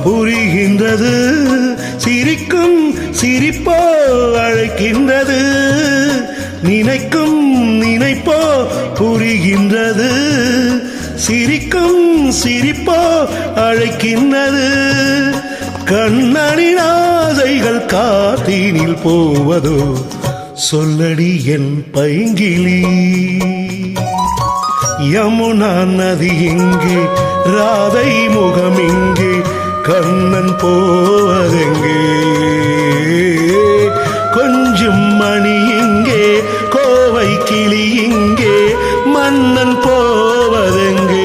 புரிகின்றது, சிரிக்கும் சிரிப்போ அழைக்கின்றது, நினைக்கும் நினைப்போ புரிகின்றது, சிரிக்கும் சிரிப்போ அழைக்கின்றது. கண்ணனின் ஆசைகள் காற்றினில் போவதோ, சொல்லடி என் பைங்கிளி. யமுனா நதி இங்கே, ராதை முகம் இங்கே, கண்ணன் போவதெங்கே? கொஞ்சம் மணி இங்கே, கோவை கிளி இங்கே, மன்னன் போவதெங்கே?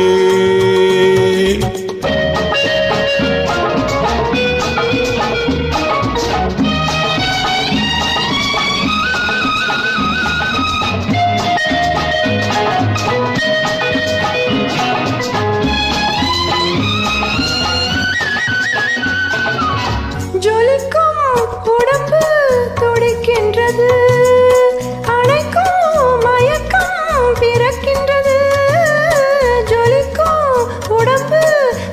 ஜொலிக்கும் உடம்பு துடிக்கின்றது, அணைக்கும் மயக்கம் பிறக்கின்றது. ஜொலிக்கும் உடம்பு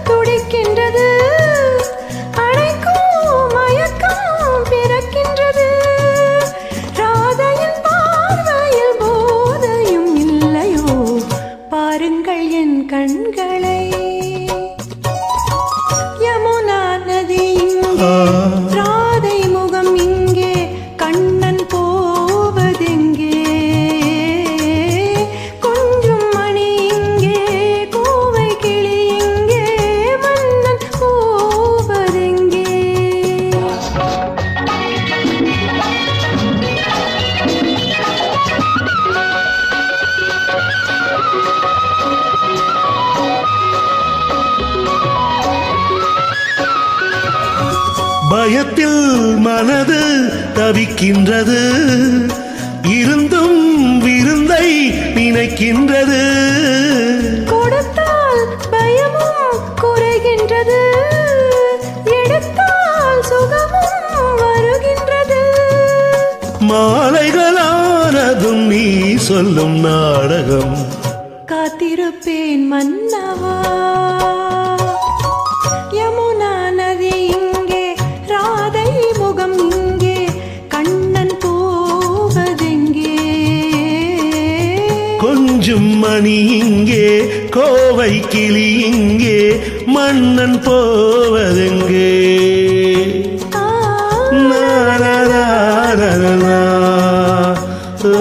துடிக்கின்றது, அணைக்கும் மயக்கம் பிறக்கின்றது. ராதையின் பார்வையில் போதையும் இல்லையோ, பாருங்கள் என் கண்களை. யமுனா நதி ராதை முகம் இங்கே, கண்ணன் போவதெங்கே? கொஞ்சம் மணி இங்கே, கோவை கிளி இங்கே, மன்னன் போவதெங்கே? பயத்தில் மனது தவிக்கின்றது, இருந்தும் விருந்தை நினைக்கின்றது. கொடுத்தால் பயமும் குறைகின்றது, எடுத்தால் சுகமும் வருகின்றது. மாலைகளானதும் நீ சொல்லும் நாடகம், காத்திருப்பேன் மன்னவா. யமுனா நதி இங்கே, ராதை முகம் இங்கே, கண்ணன் போவதெங்கே? கொஞ்சம் மணி இங்கே, கோவை கிளி இங்கே, மன்னன் போவதெங்கே? ஆ நா, நா, நா, நா, நா, நா. ஓ